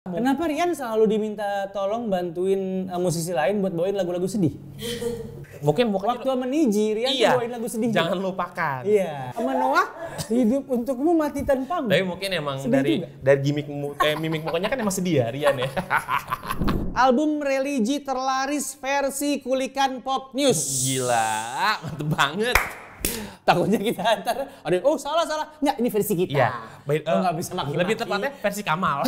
Kenapa Rian selalu diminta tolong bantuin musisi lain buat bawain lagu-lagu sedih? Mungkin Waktu sama Niji, Rian tuh bawain lagu sedih. Jangan lupakan. Iya. Sama Noah, hidup untukmu mati tanpamu. Tapi mungkin emang sedih dari gimmick mimik mukanya kan emang sedih ya Rian ya. Album religi terlaris versi Kulikan Pop News. Gila, mantep banget. Takutnya kita antar, salah. Nggak, ini versi kita. Iya. Nggak bisa maki-maki. Lebih tepatnya versi Kamal.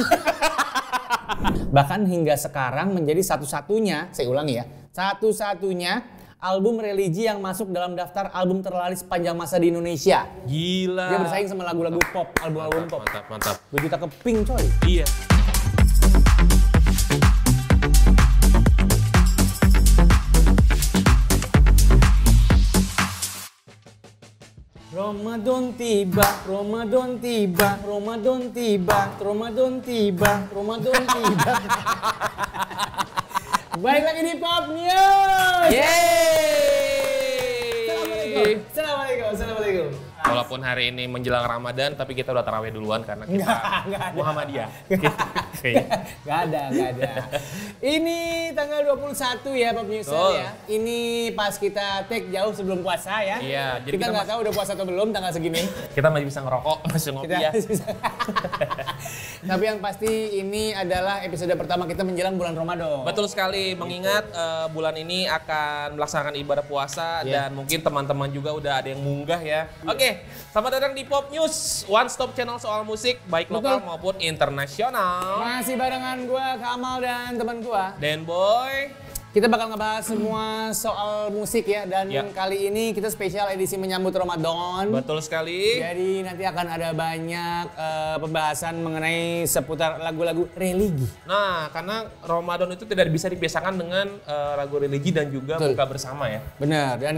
Bahkan hingga sekarang menjadi satu-satunya, saya ulangi ya, satu-satunya album religi yang masuk dalam daftar album terlaris sepanjang masa di Indonesia. Gila. Dia bersaing sama lagu-lagu pop, album-album pop. Mantap. 2 juta keping coy. Iya. Ramadan tiba, Ramadan tiba, Ramadan tiba, Ramadan tiba, Ramadan tiba. Baik lagi di Pop News. Yeay. Assalamualaikum. Walaupun hari ini menjelang Ramadan, tapi kita udah tarawih duluan karena kita Nggak ada. Muhammadiyah. Gak ada. Ini tanggal 21 ya Pop News ya. Ini pas kita take jauh sebelum puasa ya. Iya, jadi kita nggak tahu udah puasa atau belum tanggal segini. Kita masih bisa ngerokok, masih ngopi ya. Tapi yang pasti ini adalah episode pertama kita menjelang bulan Ramadan. Betul sekali, mengingat bulan ini akan melaksanakan ibadah puasa dan mungkin teman-teman juga udah ada yang munggah ya. Oke, selamat datang di Pop News, one stop channel soal musik baik lokal maupun internasional. Masih barengan gua Kamal dan teman gua Dan Boy. Kita bakal ngebahas semua soal musik ya, dan kali ini kita spesial edisi menyambut Ramadan. Betul sekali. Jadi nanti akan ada banyak pembahasan mengenai seputar lagu-lagu religi. Nah, karena Ramadan itu tidak bisa dipisahkan dengan lagu religi dan juga buka bersama ya. Benar, dan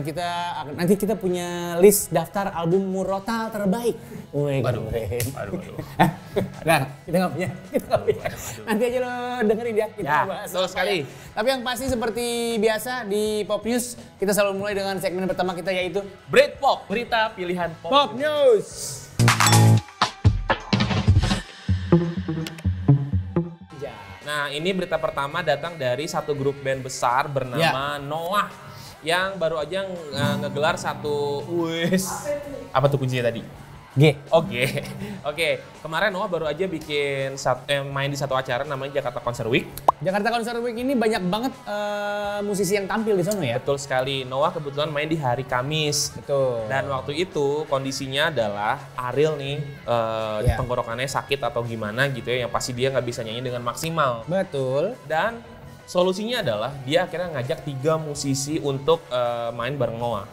nanti kita punya list daftar album murotal terbaik. Waduh. Nah, kita nggak punya. Nanti aja lo dengerin ya, kita bahas. Betul sekali. Tapi yang pasti seperti biasa di Pop News, kita selalu mulai dengan segmen pertama kita yaitu Britpop, berita pilihan Pop News. Nah, ini berita pertama datang dari satu grup band besar bernama Noah yang baru aja ngegelar satu apa tuh kuncinya tadi? Oke. Kemarin Noah baru aja bikin main di satu acara namanya Jakarta Concert Week. Jakarta Concert Week ini banyak banget musisi yang tampil di sana ya. Betul sekali. Noah kebetulan main di hari Kamis. Betul. Dan waktu itu kondisinya adalah Ariel nih tenggorokannya sakit atau gimana gitu ya, yang pasti dia nggak bisa nyanyi dengan maksimal. Betul. Dan solusinya adalah dia akhirnya ngajak 3 musisi untuk main bareng Noah.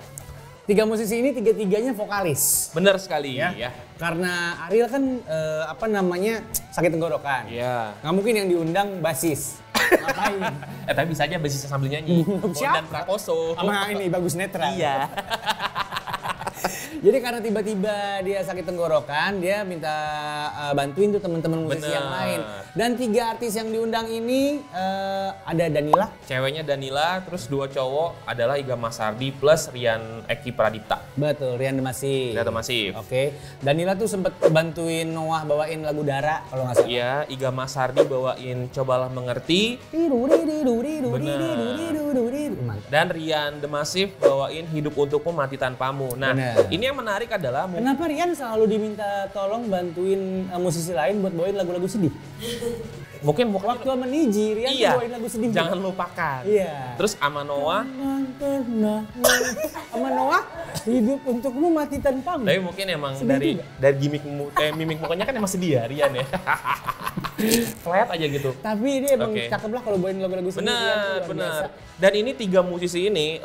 3 musisi ini 3-3-nya vokalis. Benar sekali ya. Karena Ariel kan sakit tenggorokan. Iya. Nggak mungkin yang diundang basis. Ngapain? Tapi bisa aja basisnya sambil nyanyi. Siapa? Dan Prakoso. Sama ini Bagus Netra. Iya. Jadi karena tiba-tiba dia sakit tenggorokan, dia minta bantuin tuh teman-teman musisi yang lain. Dan 3 artis yang diundang ini ada Danila. Ceweknya Danila, terus 2 cowok adalah Iga Masardi plus Rian Eki Pradipta. Betul, Rian Demasif. Oke. Danila tuh sempet bantuin Noah bawain lagu Dara kalau nggak salah. Iya, Iga Masardi bawain Cobalah Mengerti. Dan Rian Demasif bawain Hidup Untukmu Mati Tanpamu. Nah, ini yang menarik adalah kenapa Rian selalu diminta tolong bantuin musisi lain buat bawain lagu-lagu sedih? Mungkin waktu sama Niji, Rian bawain lagu sedih. Jangan lupakan. Iya. Terus sama Noah. Sama Noah, Hidup Untukmu Mati Tanpamu. Tapi mungkin emang dari gimmick mimik mukanya kan emang sedih ya Rian ya. Flat aja gitu. Tapi dia emang cakep lah kalau bawain lagu-lagu sedih. Benar. Dan ini 3 musisi ini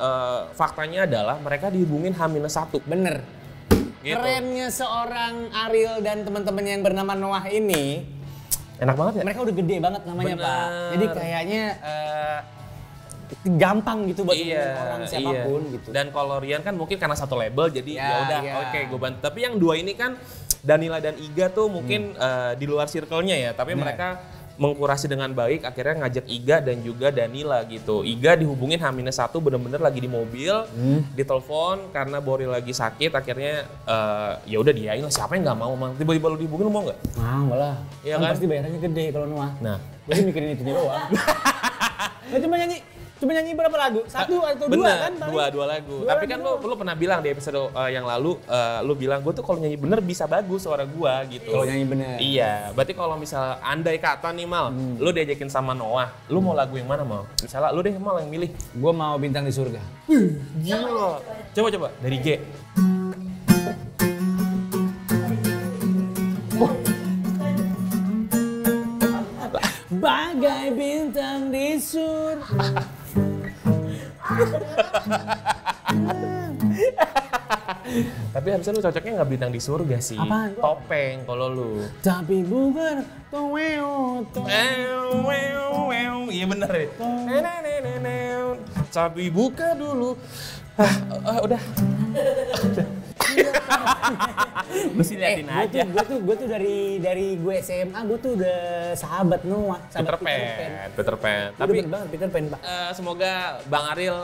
faktanya adalah mereka dihubungin H-1. Bener. Gitu. Kerennya seorang Ariel dan teman-temannya yang bernama Noah ini. Enak banget ya? Mereka udah gede banget namanya Pak. Jadi kayaknya gampang gitu buat orang siapapun gitu. Dan kalau Rian kan mungkin karena satu label jadi ya udah oke gue bantu. Tapi yang 2 ini kan Danila dan Iga tuh mungkin di luar circle-nya ya. Tapi mereka mengkurasi dengan baik, akhirnya ngajak Iga dan juga Danila gitu. Iga dihubungin H-1 bener-bener lagi di mobil, ditelepon karena Boril lagi sakit, akhirnya ya udah diain lah, siapa yang nggak mau, Mang. Tiba-tiba lu dihubungin, lu mau nggak? Mau lah. Iya kan? Pasti bayarannya gede kalau Noah. Nah, Jadi mikirin itu doang. Nah, cuma nyanyi berapa lagu? Satu atau dua bener, kan? dua lagu. Tapi kan lu pernah bilang di episode yang lalu, lu bilang gue tuh kalau nyanyi bener bisa bagus suara gua gitu. Kalau nyanyi bener. Iya, berarti kalau misal andai kata nih Mal, lu diajakin sama Noah, lu mau lagu yang mana Mal? Misalnya lu deh Mal yang milih. Gue mau Bintang di Surga. Gila. Coba dari G. Bagai bintang di surga. Tapi harusnya lu cocoknya nggak bintang di surga sih. Apaan? Topeng kalau lu. Tapi bukan Iya bener ya. Tapi buka dulu. Udah. Gue sih liatin aja. Gue tuh dari gue SMA gue tuh udah sahabat Noah. Peter Pan. Tapi banget Peter Pan, Pak. Semoga Bang Ariel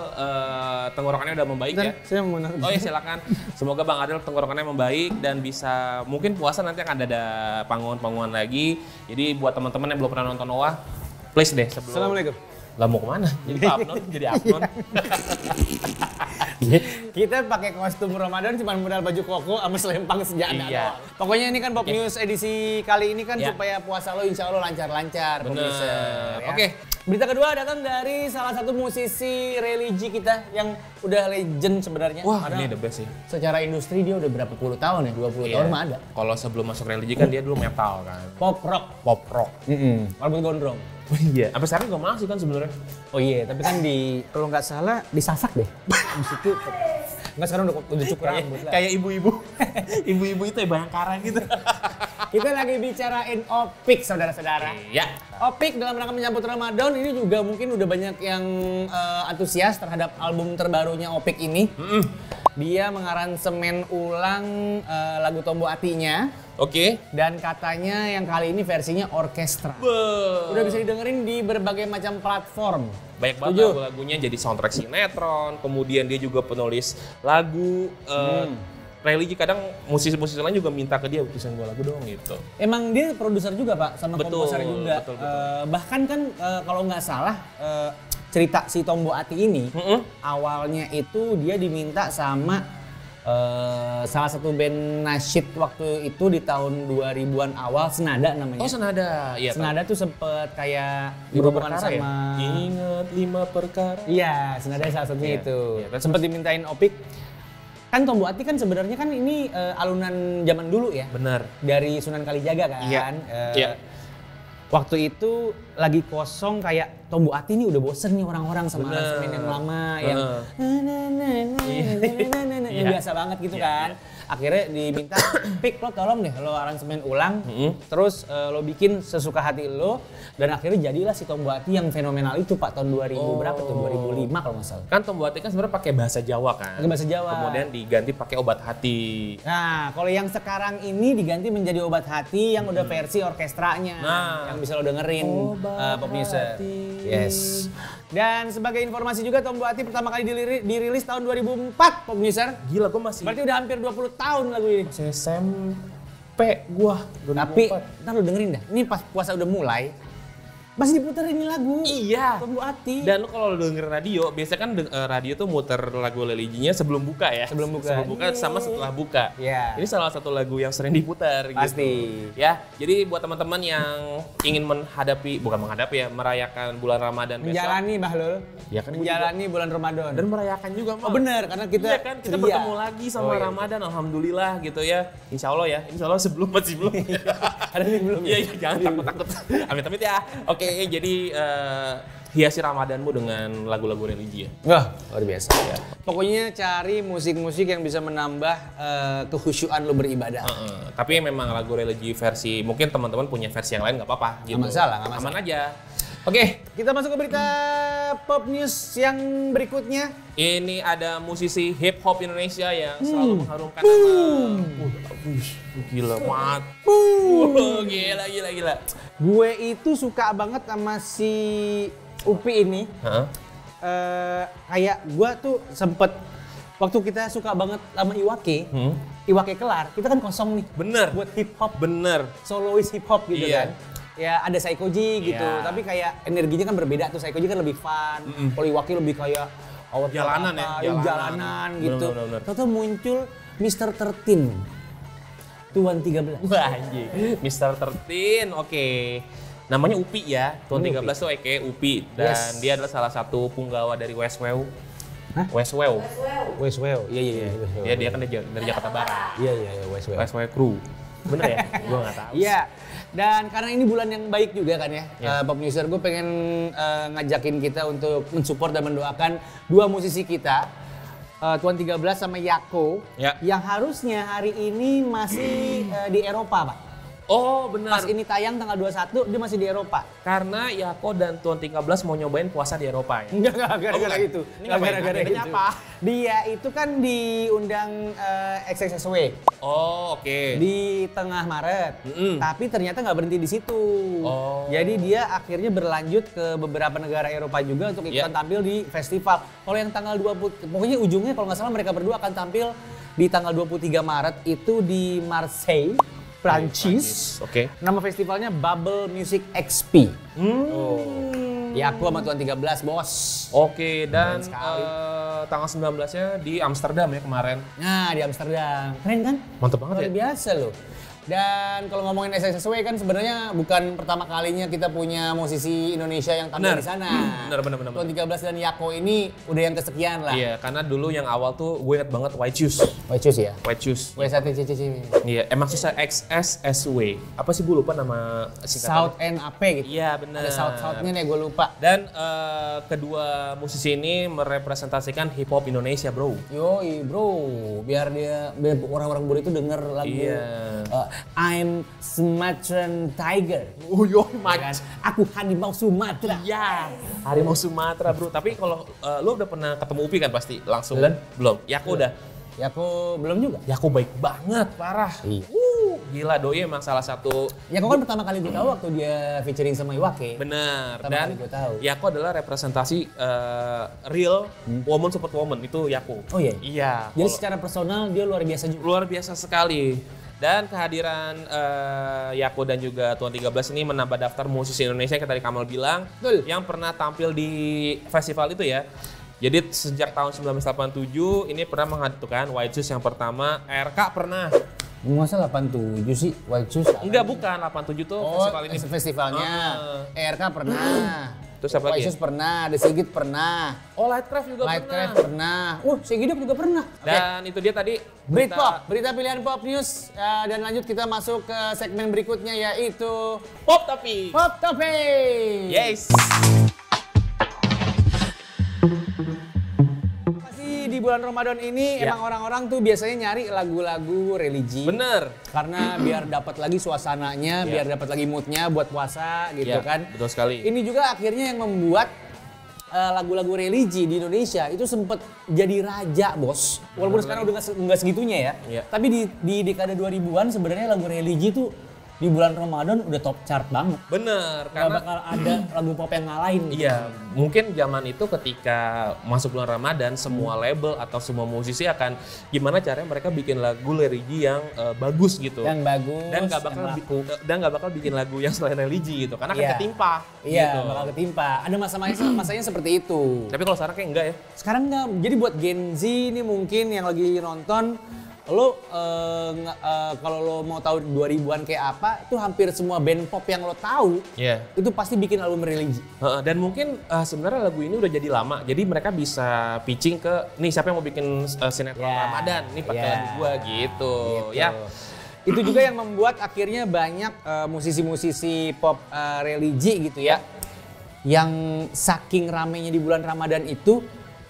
tenggorokannya udah membaik ya. Saya mau nanya. Oh ya silakan. Semoga Bang Ariel tenggorokannya membaik dan bisa mungkin puasa nanti akan ada panggungan lagi. Jadi buat teman-teman yang belum pernah nonton Noah, please deh sebelum. Assalamualaikum. Lah mau kemana? Jadi Abnon. Kita pakai kostum Ramadan cuma modal baju koko sama selempang sejadah doang. Pokoknya ini kan Pop News edisi kali ini kan supaya puasa lo insya Allah lancar-lancar. Bener. Ya. Oke. Berita kedua datang dari salah satu musisi religi kita yang udah legend sebenarnya. Wah, ini the best sih. Secara industri dia udah berapa puluh tahun ya? 20 tahun mah ada. Kalau sebelum masuk religi kan dia dulu metal kan. Pop rock. Rambut gondrong. Oh iya. Sampai sekarang juga masih kan sebenarnya. Oh iya, tapi kan kalau nggak salah disasak deh. Di situ. Enggak, sekarang udah cukur rambut lah. Kayak ibu-ibu. Ibu-ibu itu ya Bayangkara gitu. Kita lagi bicarain Opik, saudara-saudara. Iya. Opik dalam rangka menyambut Ramadan ini juga mungkin udah banyak yang antusias terhadap album terbarunya Opik ini. Dia mengaransemen ulang lagu Tombo Atinya. Oke. Dan katanya yang kali ini versinya orkestra. Udah bisa didengerin di berbagai macam platform. Banyak banget lagu-lagunya jadi soundtrack sinetron. Kemudian dia juga penulis lagu. Religi kadang musisi-musisi lain juga minta ke dia bikin gue lagu dong gitu. Emang dia produser juga Pak, sama komposer juga. Betul. Bahkan kan kalau nggak salah cerita si Tombo Ati ini awalnya itu dia diminta sama salah satu band nasyid waktu itu di tahun 2000-an awal, Senada namanya. Oh Senada, iya. Senada tuh sempet kayak berhubungan sama ya? Ingat 5 perkara. Iya, Senada salah satunya itu. Iya, sempet dimintain Opik. Kan Tombo Ati kan sebenarnya kan ini alunan zaman dulu ya. Benar. Dari Sunan Kalijaga kan. Iya. Waktu itu lagi kosong kayak Tombo Ati ini udah bosen nih orang-orang sama aransemen yang lama yang yang biasa banget gitu kan. Akhirnya diminta, Pik lo tolong deh lo aransemen ulang, terus lo bikin sesuka hati lo, dan akhirnya jadilah si Tombo Ati yang fenomenal itu Pak tahun 2000 berapa tuh 2005 kalau nggak salah. Kan Tombo Ati kan sebenarnya pakai bahasa Jawa kan. Pakai bahasa Jawa. Kemudian diganti pakai Obat Hati. Nah, kalau yang sekarang ini diganti menjadi Obat Hati yang udah versi orkestranya, yang bisa lo dengerin Pop News. Yes. Dan sebagai informasi juga Tombo Ati pertama kali dirilis tahun 2004 Pop News. Gila, gue masih. Berarti udah hampir 20 tahun lagu ini. Masih SMP gua. 2004. Tapi ntar lo dengerin dah. Ini pas puasa udah mulai. Masih diputerin ini lagu. Iya. Tombo Ati. Dan lu kalau dengerin radio, biasanya kan radio tuh muter lagu religinya sebelum buka ya. Sebelum buka sama setelah buka. Iya. Ini salah satu lagu yang sering diputar Pasti. gitu. Ya, jadi buat teman-teman yang ingin merayakan bulan Ramadan besok. Menjalani Bahlul. Ya kan menjalani bulan Ramadan. Dan merayakan juga, Mal. Oh benar, karena kita kita bertemu lagi sama Ramadan, alhamdulillah gitu ya. Insya Allah sebelum masih belum. Ada nih belum. Iya, jangan takut. Amit-amit ya. Oke, jadi hiasi Ramadanmu dengan lagu-lagu religi ya. Wah, luar biasa ya. Pokoknya cari musik-musik yang bisa menambah kehusyuan lo beribadah. Tapi memang lagu religi versi, mungkin teman-teman punya versi yang lain nggak apa-apa gitu. Nggak masalah. Aman aja. Oke, kita masuk ke berita pop news yang berikutnya. Ini ada musisi hip hop Indonesia yang selalu mengharumkan nama. Gila, mat. Gila. Gue itu suka banget sama si Upi ini. Kayak gue tuh sempet waktu kita suka banget sama Iwake. Iwake kelar, kita kan kosong nih. Bener. Buat hip hop. Bener. Solois hip hop gitu kan. Ya ada Saikoji gitu, tapi kayak energinya kan berbeda tuh. Saikoji kan lebih fun, kalau Iwake lebih kayak jalanan jalanan gitu. Bener. Terus muncul Mr. 13, Tuan 13. Wah anjing, Mr. 13, oke. Namanya Upi ya, Tuan 13 tuh aka Upi. Dan dia adalah salah satu punggawa dari Westwell. Westwell. Iya. Dia kan dari Jakarta Barat. Iya, Westwell Crew. Bener ya? Gue nggak tahu. Iya. Dan karena ini bulan yang baik juga kan ya, Pop Newser, gue pengen ngajakin kita untuk mensupport dan mendoakan dua musisi kita, Tuan 13 sama Yako, yang harusnya hari ini masih di Eropa, Pak. Oh benar. Pas ini tayang tanggal 21, dia masih di Eropa. Karena Yako dan Tuan 13 mau nyobain puasa di Eropa ya? Enggak, gara-gara itu. Ini gara-gara itu. Apa? Dia itu kan diundang XXSW. Oh oke. Di tengah Maret. Tapi ternyata nggak berhenti di situ. Oh. Jadi dia akhirnya berlanjut ke beberapa negara Eropa juga untuk ikutan tampil di festival. Kalau yang tanggal 20, pokoknya ujungnya kalau nggak salah mereka berdua akan tampil di tanggal 23 Maret itu di Marseille, Prancis. Oke. Nama festivalnya Bubble Music XP. Ya aku sama Tuan 13, bos. Oke, dan tanggal 19-nya di Amsterdam ya kemarin. Nah, di Amsterdam. Keren kan? Mantap banget luar biasa loh. Dan kalau ngomongin SXSW kan sebenarnya bukan pertama kalinya kita punya musisi Indonesia yang tampil di sana. Bener. Tuan 13 dan Yako ini udah yang kesekian lah. Iya, karena dulu yang awal tuh gue inget banget White Shoes. White Shoes ya? White Shoes. W1CCC. Iya, emang susah XSSW. Apa sih gue lupa nama singkatannya? South and AP gitu. Iya bener. Ada South-Southnya nih gue lupa. Dan kedua musisi ini merepresentasikan hip hop Indonesia bro. Yoi bro, biar orang-orang Buru itu denger lagu I'm Sumatran Tiger. Oh yoi match. Aku harimau Sumatera. Iya, harimau Sumatera bro. Tapi kalau lu udah pernah ketemu Upi kan pasti langsung? Belum. Yako udah? Yako belum juga. Yako baik banget, parah. Iya. Gila, Doi emang salah satu. Yako kan pertama kali gue tahu waktu dia featuring sama Iwake. Bener. Dan Yako adalah representasi real woman support woman, itu Yako. Oh iya? Iya. Jadi secara personal dia luar biasa juga? Luar biasa sekali. Dan kehadiran Yako dan juga Tuan 13 ini menambah daftar musisi Indonesia yang tadi Kamal bilang. Betul. Yang pernah tampil di festival itu ya. Jadi sejak tahun 1987 ini pernah menghadirkan White Shoes yang pertama, RK pernah. Masa 87 sih White Shoes? Enggak, bukan 87 tuh festival ini. Festivalnya. RK pernah. Terus apa lagi? White Shoes pernah, The Sigit pernah. Oh, Lightcraft juga Lightcraft pernah. Sigit juga pernah. Dan itu dia tadi berita pilihan pop news. Dan lanjut kita masuk ke segmen berikutnya yaitu Pop Topic. Pop Topic. Yes. Di bulan Ramadan ini emang orang-orang tuh biasanya nyari lagu-lagu religi. Bener. Karena biar dapat lagi suasananya, biar dapat lagi moodnya buat puasa gitu kan. Betul sekali. Ini juga akhirnya yang membuat lagu-lagu religi di Indonesia itu sempet jadi raja, bos. Walaupun sekarang udah nggak segitunya ya. Tapi di dekade 2000-an sebenarnya lagu religi tuh di bulan Ramadan udah top chart banget. Bener, karena bakal ada lagu pop yang ngalahin. Iya, mungkin zaman itu ketika masuk bulan Ramadan semua label atau semua musisi akan gimana caranya mereka bikin lagu religi yang bagus gitu. Yang bagus. Dan nggak bakal bikin lagu yang selain religi gitu, karena akan ketimpa. Iya, gitu. bakal ketimpa. Ada masanya seperti itu. Tapi kalau sekarang kayak enggak ya? Sekarang enggak. Jadi buat Gen Z ini mungkin yang lagi nonton, lo kalau lo mau tahu 2000-an kayak apa, itu hampir semua band pop yang lo tahu itu pasti bikin album religi. Dan mungkin sebenarnya lagu ini udah jadi lama, jadi mereka bisa pitching ke nih siapa yang mau bikin sinetron Ramadan, nih pakai lagu gua gitu. Ya. Itu juga yang membuat akhirnya banyak musisi-musisi pop religi gitu ya, yang saking ramenya di bulan Ramadan itu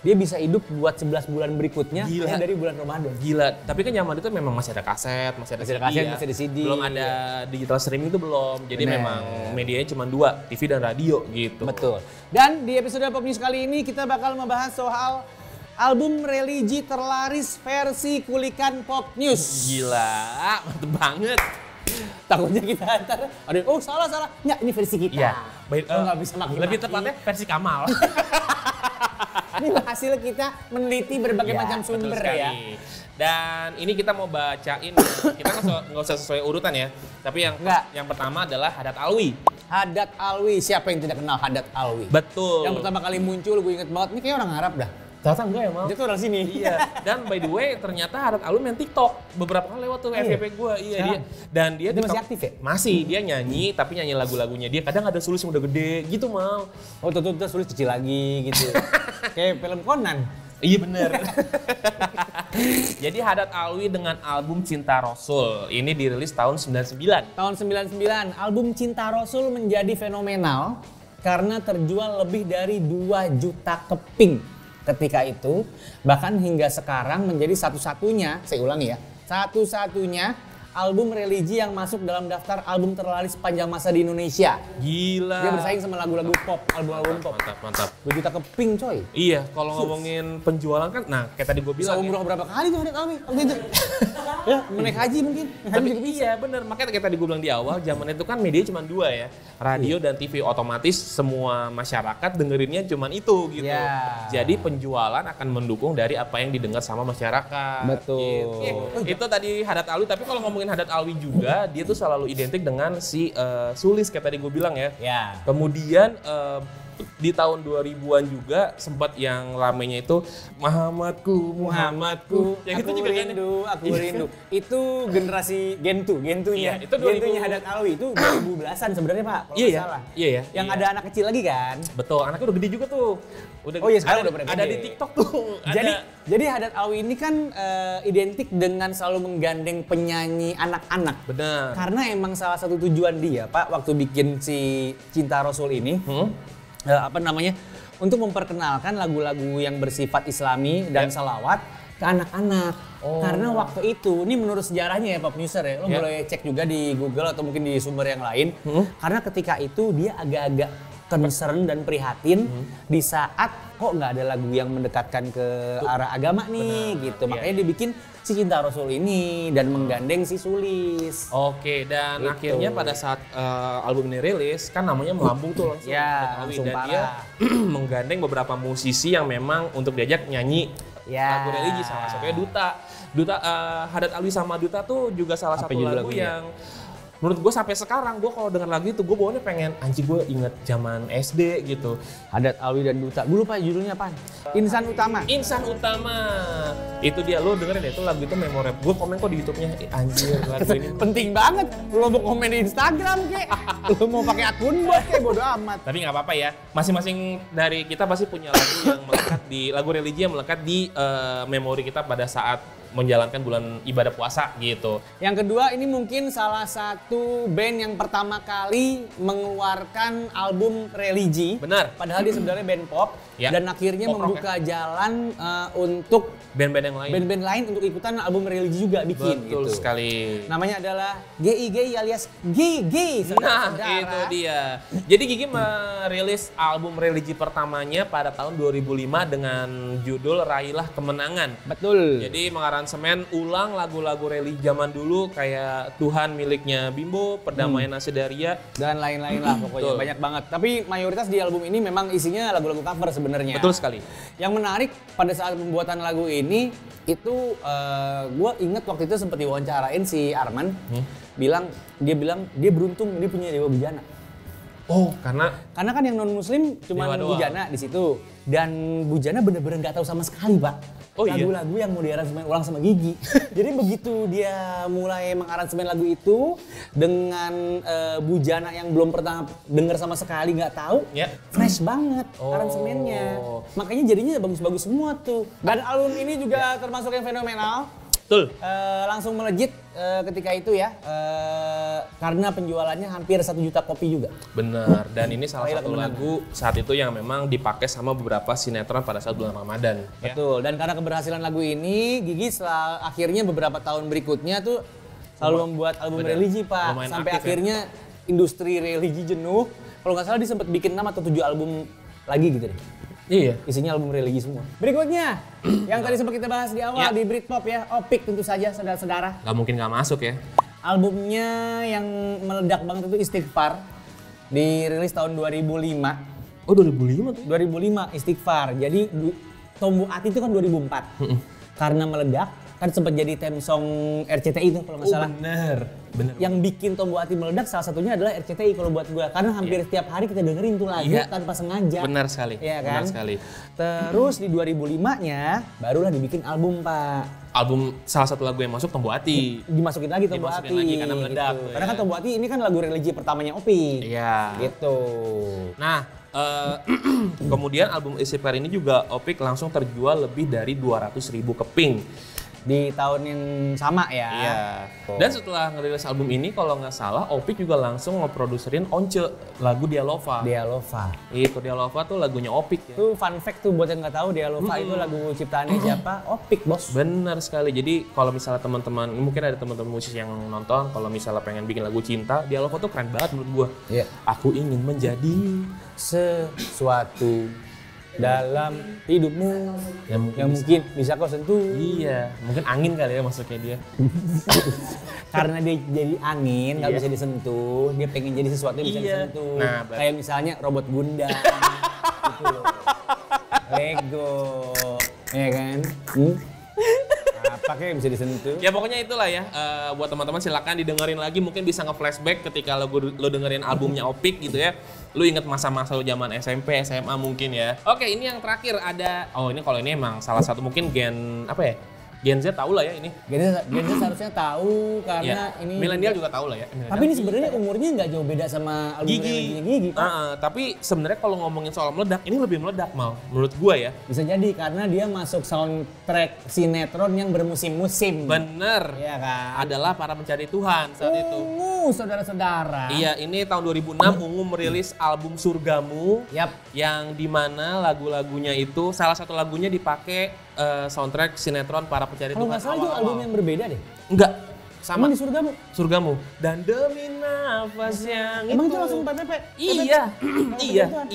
dia bisa hidup buat 11 bulan berikutnya dari bulan Ramadan. Gila, tapi kan zaman itu memang masih ada kaset, masih ada CD. Belum ada digital streaming itu belum. Jadi memang medianya cuma 2, TV dan radio gitu. Betul. Dan di episode Pop News kali ini kita bakal membahas soal album religi terlaris versi Kulikan Pop News. Gila, mantep banget. Takutnya kita antar, salah. Ya, ini versi kita. Iya. Nggak bisa maki-maki. Lebih tepatnya versi Kamal. Ini hasil kita meneliti berbagai macam sumber ya. Dan ini kita mau bacain, kita nggak usah sesuai urutan ya. Tapi yang pertama adalah Haddad Alwi. Haddad Alwi, siapa yang tidak kenal Haddad Alwi? Betul. Yang pertama kali muncul, gue inget banget, ini kayak orang Arab dah. Ternyata enggak ya, Mal? Dia tuh orang sini. Iya. Dan by the way, ternyata Haddad Alwi main TikTok. Beberapa kali lewat tuh FYP gue. Iya, dia. Dan dia masih aktif ya? Masih, dia nyanyi, tapi nyanyi lagu-lagunya dia. Kadang ada Sulis yang udah gede gitu, Mal. Oh, tuh Sulis kecil lagi gitu. Kayak film Conan. Iya bener. Jadi Haddad Alwi dengan album Cinta Rasul. Ini dirilis tahun 99. Tahun 99, album Cinta Rasul menjadi fenomenal karena terjual lebih dari 2 juta keping. Ketika itu, bahkan hingga sekarang menjadi satu-satunya, saya ulangi ya, satu-satunya album religi yang masuk dalam daftar album terlaris sepanjang masa di Indonesia. Gila. Dia bersaing sama lagu-lagu pop, album-album pop. Mantap. 2 juta keping coy. Iya, kalau ngomongin penjualan kan, nah kayak tadi gue bilang. Umroh berapa kali tuh Haddad Alwi waktu itu? Ya, menaik haji mungkin. Tapi iya bener, makanya kayak tadi gue bilang di awal, zaman itu kan media cuma 2 ya. Radio dan TV, otomatis semua masyarakat dengerinnya cuma itu gitu. Jadi penjualan akan mendukung dari apa yang didengar sama masyarakat. Betul. Gitu. Itu tadi Haddad Alwi, tapi kalau ngomongin Haddad Alwi juga, dia tuh selalu identik dengan si Sulis kayak tadi gue bilang ya. Kemudian di tahun 2000-an juga sempat yang ramenya itu Muhammadku. Ya gitu juga aku rindu. Itu generasi Gentunya. Itu Gentunya Haddad Alwi itu 2010-an sebenarnya, Pak. Kalau nggak salah. Iya. Yang ada anak kecil lagi kan? Betul, anaknya udah gede juga tuh. Sekarang udah ada di TikTok tuh. Jadi Haddad Alwi ini kan identik dengan selalu menggandeng penyanyi anak-anak. Benar. Karena emang salah satu tujuan dia, Pak, waktu bikin si Cinta Rasul ini, untuk memperkenalkan lagu-lagu yang bersifat Islami dan salawat ke anak-anak. Karena waktu itu, ini menurut sejarahnya ya Pop Newser ya, lo boleh cek juga di Google atau mungkin di sumber yang lain. Karena ketika itu dia agak-agak concern dan prihatin di saat kok nggak ada lagu yang mendekatkan ke arah agama nih. Gitu. Makanya dibikin si Cinta Rasul ini dan menggandeng si Sulis. Oke, dan akhirnya pada saat album ini rilis kan namanya melambung tuh langsung. Langsung dan parah. dia menggandeng beberapa musisi yang memang untuk diajak nyanyi lagu religi, salah satunya Duta. Haddad Alwi sama Duta tuh juga salah satu lagu yang menurut gue sampai sekarang gue kalau denger lagu itu gue bawaannya pengen anjing, gue inget zaman SD gitu. Haddad Alwi dan Duta. Gue lupa judulnya apaan. Insan Utama. Itu dia, lo dengerin deh, itu lagu itu memorable. Gue komen kok di YouTube-nya, anjir lagu ini. Penting banget. Lo mau komen di Instagram kek. Lo mau pakai akun bot kek, bodo amat. Tapi nggak apa-apa ya. Masing-masing dari kita pasti punya lagu yang melekat di lagu religi yang melekat di memori kita pada saat menjalankan bulan ibadah puasa gitu. Yang kedua, ini mungkin salah satu band yang pertama kali mengeluarkan album religi. Benar. Padahal dia sebenarnya band pop. Dan akhirnya membuka jalan untuk band-band lain untuk ikutan album religi juga bikin. Betul sekali. Namanya adalah GI alias GG. Nah, itu dia. Jadi Gigi merilis album religi pertamanya pada tahun 2005 dengan judul Raihlah Kemenangan. Betul. Jadi mengaransemen ulang lagu-lagu religi zaman dulu kayak Tuhan miliknya Bimbo, Perdamaian Nasedaria dan lain-lain lah pokoknya. Banyak banget. Tapi mayoritas di album ini memang isinya lagu-lagu cover sebenarnya. Betul sekali. Yang menarik pada saat pembuatan lagu ini itu gue inget waktu itu sempat diwawancarain si Arman. Dia bilang dia beruntung dia punya dewa bujana. Karena kan yang non muslim cuma bujana di situ, dan bujana bener-bener nggak tahu sama sekali, Pak. Lagu-lagu yang mau diaransemen ulang sama Gigi. Jadi begitu dia mulai mengaransemen lagu itu dengan bujana yang belum pernah denger sama sekali, nggak tahu, fresh banget aransemennya. Makanya jadinya bagus-bagus semua tuh. Dan album ini juga termasuk yang fenomenal Betul. Langsung melejit ketika itu ya, karena penjualannya hampir 1 juta kopi juga. Bener, dan ini salah satu lagu saat itu yang memang dipakai sama beberapa sinetron pada saat bulan Ramadan. Betul, dan karena keberhasilan lagu ini, Gigi akhirnya beberapa tahun berikutnya tuh selalu membuat album religi, Pak. Lumayan sampai aktif, akhirnya industri religi jenuh. Kalau nggak salah dia sempat bikin 6 atau 7 album lagi gitu deh. Iya. Isinya album religi semua. Berikutnya, yang tadi sempat kita bahas di awal di Britpop ya, Opik tentu saja saudara-saudara. Gak mungkin gak masuk ya. Albumnya yang meledak banget itu Istighfar, dirilis tahun 2005. Oh 2005 tuh? 2005 Istighfar. Jadi Tombu Ati itu kan 2004. Karena meledak, kan sempat jadi theme song RCTI itu kalau nggak salah. Bener. Yang bikin Tombu Ati meledak salah satunya adalah RCTI kalau buat gua. Karena hampir setiap hari kita dengerin tuh lagu tanpa sengaja. Benar sekali. Iya kan? Benar sekali. Terus di 2005-nya barulah dibikin album, Pak. Album salah satu lagu yang masuk Tombu Ati. Dimasukin lagi Tombu Ati. Lagi karena meledak. Gitu. Karena kan Tombu Ati ini kan lagu religi pertamanya Opi. Iya. Gitu. Nah, kemudian album Istighfar ini juga Opik langsung terjual lebih dari 200.000 keping. Di tahun yang sama ya. Iya. Dan setelah ngerilis album ini kalau nggak salah Opik juga langsung ngeproduserin Once, lagu Dialova. Dialova. Itu Dialova tuh lagunya Opik ya. Itu fun fact tuh buat yang nggak tahu Dialova itu lagu ciptaannya siapa? Opik, Bos. Bener sekali. Jadi kalau misalnya teman-teman, mungkin ada teman-teman musisi yang nonton, kalau misalnya pengen bikin lagu cinta, Dialova tuh keren banget menurut gua. Iya. Aku ingin menjadi sesuatu dalam hidupmu yang mungkin bisa kau sentuh. Iya, mungkin angin kali ya masuknya dia. Karena dia jadi angin, nggak bisa disentuh, dia pengen jadi sesuatu yang bisa disentuh. Nah, kayak misalnya robot Gundam, gitu loh. Lego, ya kan? Apa kayak bisa disentuh? Ya pokoknya itulah ya, buat teman-teman silakan didengerin lagi, mungkin bisa nge-flashback ketika lo dengerin albumnya Opik gitu ya. Lu inget masa-masa lu zaman SMP, SMA mungkin ya. Oke, ini yang terakhir ada, ini kalau ini emang salah satu mungkin Gen Z tahu lah ya ini. Gen Z seharusnya tahu karena ini milenial juga tahu lah ya. Tapi ini sebenarnya umurnya nggak jauh beda sama album Gigi. Tapi sebenarnya kalau ngomongin soal meledak, ini lebih meledak mal menurut gua ya. Bisa jadi karena dia masuk soundtrack sinetron yang bermusim-musim. Bener. Iya kan. Adalah Para Pencari Tuhan saat itu. Ungu, saudara-saudara. Iya, ini tahun 2006 Ungu merilis album Surgamu. Yang dimana lagu-lagunya itu salah satu lagunya dipakai soundtrack sinetron Para Pencari Tuhan. Kalau nggak salah itu album yang berbeda deh. Enggak, sama. Emang di Surgamu? Dan demi nafas yang Emang itu langsung PPP?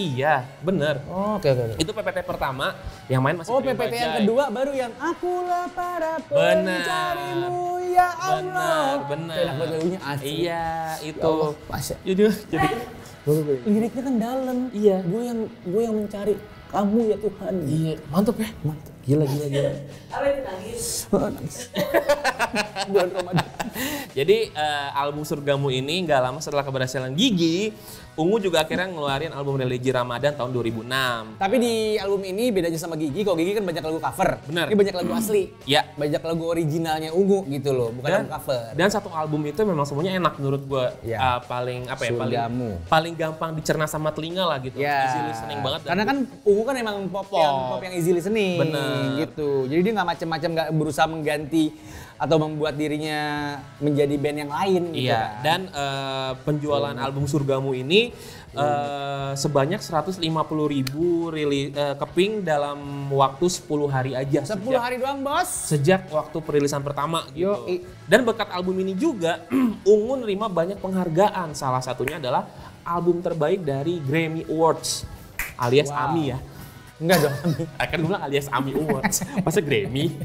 Iya, bener. Oke. Itu PPT pertama yang main masih Trio PPT Bajai. yang kedua baru yang Akulah Para Pencarimu ya Allah. Bener. Enak banget lagunya asli. Iya, itu. Jadi liriknya kan dalam. Iya. Gue yang mencari kamu ya Tuhan. Iya, mantap ya. Mantap. Gila. Apa itu nangis? Bulan Ramadan. Jadi album Surgamu ini nggak lama setelah keberhasilan Gigi, Ungu juga akhirnya ngeluarin album Religi Ramadan tahun 2006. Tapi di album ini bedanya sama Gigi, kalau Gigi kan banyak lagu cover. Bener. Ini banyak lagu asli. Ya. Banyak lagu originalnya Ungu gitu loh, bukan lagu cover. Dan satu album itu memang semuanya enak menurut gue. Ya. Paling gampang dicerna sama telinga lah gitu. Ya. Easy listening banget. Karena kan Ungu kan emang pop yang easy listening. Bener. Gitu. Jadi dia nggak macam-macam, nggak berusaha mengganti atau membuat dirinya menjadi band yang lain gitu iya, kan. dan penjualan album Surgamu ini sebanyak 150.000 keping dalam waktu 10 hari aja. 10 hari doang, Bos. Sejak waktu perilisan pertama gitu. Dan berkat album ini juga Ungu nerima banyak penghargaan. Salah satunya adalah album terbaik dari Grammy Awards alias AMI ya. Enggak dong. Kan gue bilang alias AMI Awards. Masa Grammy?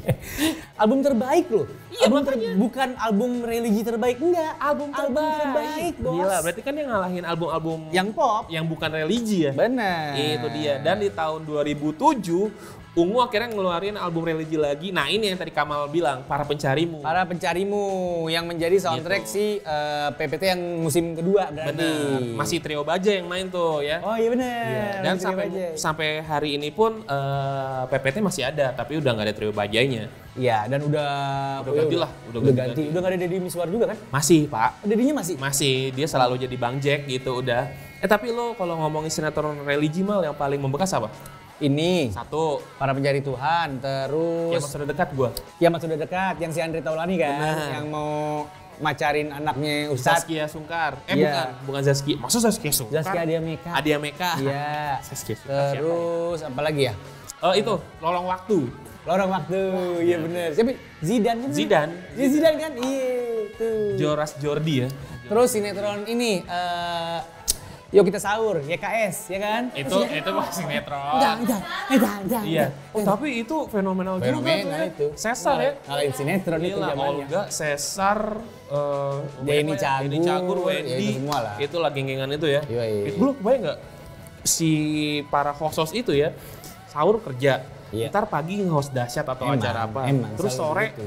Album terbaik loh. Iya, bukan album religi terbaik, enggak. Album terbaik, Bos. Gila, berarti kan dia ngalahin album-album yang pop, yang bukan religi ya. Benar. Itu dia. Dan di tahun 2007 Ungu akhirnya ngeluarin album religi lagi. Nah ini yang tadi Kamal bilang, Para Pencarimu. Para Pencarimu yang menjadi soundtrack si PPT yang musim kedua berarti. Benar. Masih Trio Bajai yang main tuh ya. Oh iya benar. Ya. Dan sampai hari ini pun PPT masih ada, tapi udah nggak ada Trio Bajainya. Iya, dan udah ganti lah. Udah ganti. Udah nggak ada Deddy Miswar juga kan? Masih, Pak. Dedinya masih? Masih. Dia selalu jadi Bang Jack gitu udah. Tapi lo kalau ngomongin sinetron religi mal yang paling membekas apa? ini Satu. para pencari Tuhan, terus Kiamat sudah dekat gua. Kiamat sudah dekat yang si Andre Taulani kan, Benar. yang mau macarin anaknya Ustadz Zaskia Sungkar. Iya. Bukan Zaskia. Maksud Zaskia Sungkar? Zaskia Adia Meka. Adia Meka. Iya. Zaskia Sungkar siapa? Terus apa lagi ya? Itu Lolong Waktu. Lorong waktu, iya bener. Siapa? Zidane kan? Zidane. Iya Zidane kan? Iya tuh. Joras Jordi ya. Terus sinetron ini, Yuk Kita Sahur, YKS, ya kan? Itu masih sinetron. Jangan. Iya. Oh, tapi itu fenomenal juga. Fenomena itu. Cesar ya. Ngalahin sinetron itu Gila, zamannya. Olga, Cesar, Denny Cagur, Wendy. ya itu semua lah. Itu lah geng-gengan itu ya. Iya. Itu lu kebayang nggak si para host itu ya, sahur kerja. Iya. Ntar pagi nge-host dahsyat atau Emang, acara apa. emang, Terus selalu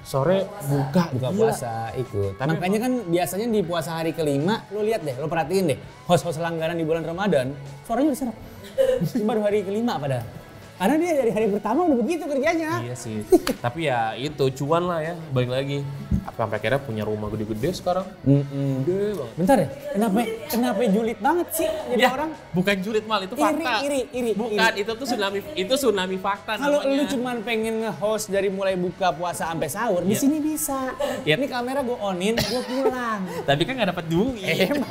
sore buka buka gila. puasa ikut. Makanya kan biasanya di puasa hari kelima, lo lihat deh, lo perhatiin deh, host-host langganan di bulan Ramadan, suaranya udah serak. Baru hari kelima padahal. Karena dia dari hari pertama udah begitu kerjanya. Iya sih. Tapi ya itu cuan lah ya, balik lagi. Apa sampai akhirnya punya rumah gede-gede sekarang? Gede banget. Bentar ya, kenapa julid banget sih jadi Ya, orang? bukan julid mal, itu fakta. Iri. Bukan, itu tuh tsunami fakta Kalau namanya. lu cuman pengen nge-host dari mulai buka puasa sampai sahur, di sini bisa. Iya. Ini kamera gue onin, gue pulang. Tapi kan nggak dapat duit. Emang.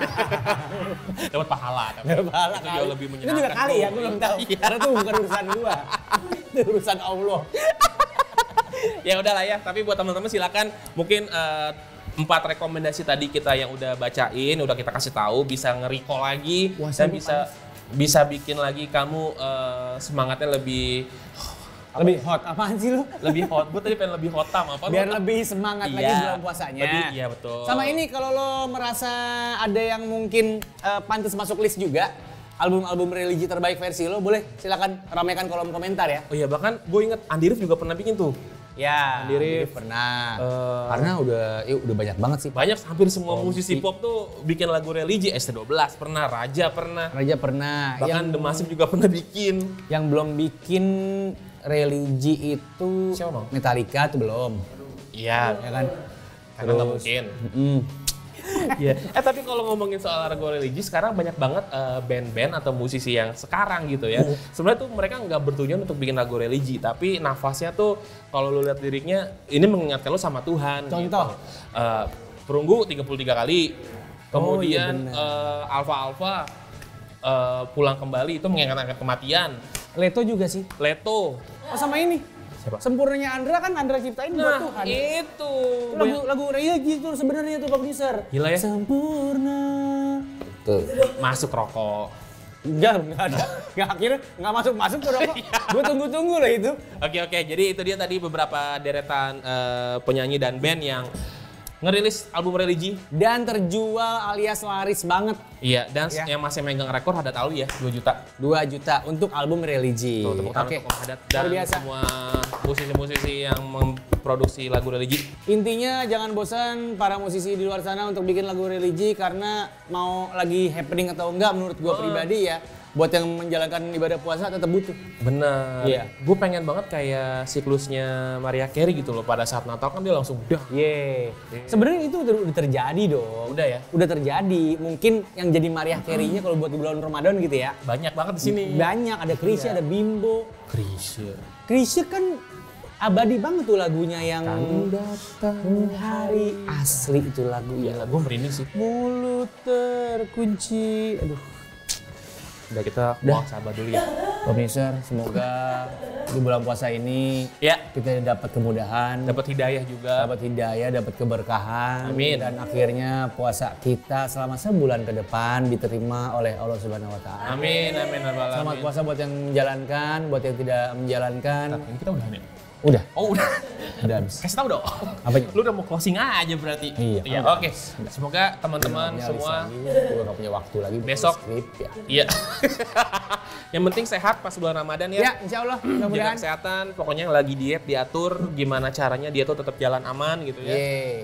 Dapat pahala. Tapi Dapat pahala itu kali. jauh lebih Itu menyenangkan. juga kali ya, gue belum tahu. Iya. Karena itu bukan urusan gua. Itu urusan Allah. Ya udahlah ya, tapi buat teman-teman silakan mungkin 4 rekomendasi tadi kita yang udah bacain, udah kita kasih tahu, bisa nge-recall lagi Puasa dan ini bisa bikin lagi kamu semangatnya lebih hot. Apaan sih lu? lebih hot. Gue tadi pengen lebih hotam apa? Biar lebih semangat lagi Iya, bulan puasanya. iya betul. Sama ini kalau lo merasa ada yang mungkin pantas masuk list juga, album-album religi terbaik versi lo, boleh silakan ramaikan kolom komentar ya. Oh iya, bahkan gue inget Andi Rif juga pernah bikin tuh. Ya, Andi Rif. pernah. Karena udah banyak banget sih. Banyak, hampir semua musisi pop tuh bikin lagu religi. ST12 pernah, Raja pernah. Raja pernah. Bahkan The Massive juga pernah bikin. Yang belum bikin religi itu Siapa, Bang? Metallica tuh belum. Iya, Ya kan? karena nggak mungkin. Iya. Tapi kalau ngomongin soal lagu religi, sekarang banyak banget band-band atau musisi yang sekarang gitu ya. Sebenarnya tuh mereka nggak bertujuan untuk bikin lagu religi, tapi nafasnya tuh kalau lu lihat liriknya, ini mengingatkan lu sama Tuhan. Contoh? Gitu. Perunggu 33 kali. Kemudian iya Alfa pulang kembali itu mengingatkan kematian. Leto juga sih. Leto. Oh sama ini. Siapa? Sempurnanya Andra kan Andra ciptain buat Tuhan. Itu. Lagu religi tuh sebenarnya tuh Pak Produser. Gila ya. Sempurna. Tuh. Masuk rokok. Enggak ada. Akhirnya nggak masuk tuh rokok. Gue tunggu-tunggu lah itu. Oke, jadi itu dia tadi beberapa deretan penyanyi dan band yang ngerilis album religi. Dan terjual alias laris banget. Iya, dan Ya. yang masih megang rekor Hadat Alwi ya, 2 juta. 2 juta untuk album religi. Tuh, tepuk tangan Oke. untuk Om Hadat dan Luar biasa. semua musisi-musisi yang memproduksi lagu religi. Intinya jangan bosan para musisi di luar sana untuk bikin lagu religi karena mau lagi happening atau enggak menurut gue pribadi ya. Buat yang menjalankan ibadah puasa tetap butuh. Bener. Iya. Gue pengen banget kayak siklusnya Mariah Carey gitu loh. Pada saat Natal kan dia langsung dah. Sebenarnya itu udah terjadi dong. Udah ya? Udah terjadi. Mungkin yang jadi Mariah Carey-nya kalau buat di bulan Ramadan gitu ya. Banyak banget di sini. Banyak, ada Chrisye, ada Bimbo. Krisya. Chrisye kan abadi banget tuh lagunya yang Datang hari asli itu lagu ya. Iya, gue merinding sih. Mulut terkunci. Aduh. Udah kita sabar dulu ya. Pemirsa, semoga di bulan puasa ini Ya, kita dapat kemudahan, dapat hidayah juga. dapat hidayah, dapat keberkahan, Amin. dan akhirnya puasa kita selama sebulan ke depan diterima oleh Allah Subhanahu Wa Taala. Amin, amin, Selamat puasa buat yang menjalankan, buat yang tidak menjalankan. Ini kita udah nih. Udah, Oh udah. udah habis. Kasih tau dong. Apanya? Lu udah mau closing aja berarti. Iya. Ya, Udah. oke. Semoga teman-teman semua gue gak punya waktu lagi buat Besok. skrip ya. iya. Yang penting sehat pas bulan Ramadan ya. Ya, insya Allah, Jaga mudah-mudahan. kesehatan, pokoknya yang lagi diet diatur gimana caranya dia tuh tetap jalan aman gitu ya. Yeay.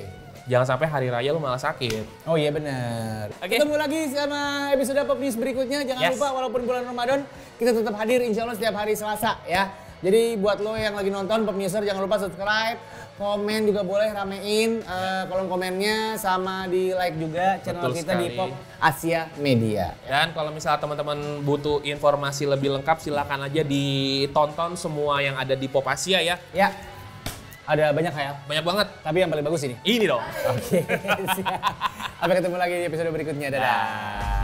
Jangan sampai hari raya lu malah sakit. Oh iya benar. Oke. Ketemu lagi sama episode Pop News berikutnya. Jangan Yes. lupa walaupun bulan Ramadan kita tetap hadir insya Allah setiap hari Selasa ya. Jadi buat lo yang lagi nonton Pop Newser jangan lupa subscribe, komen juga boleh, ramein kolom komennya, sama di like juga channel Betul kita sekali. di Pop Asia Media. Dan kalau misalnya teman-teman butuh informasi lebih lengkap, silakan aja ditonton semua yang ada di Pop Asia ya. Ya, ada banyak Khayal, Banyak banget. tapi yang paling bagus ini. Ini dong. Oke, siap. Sampai ketemu lagi di episode berikutnya. Dadah.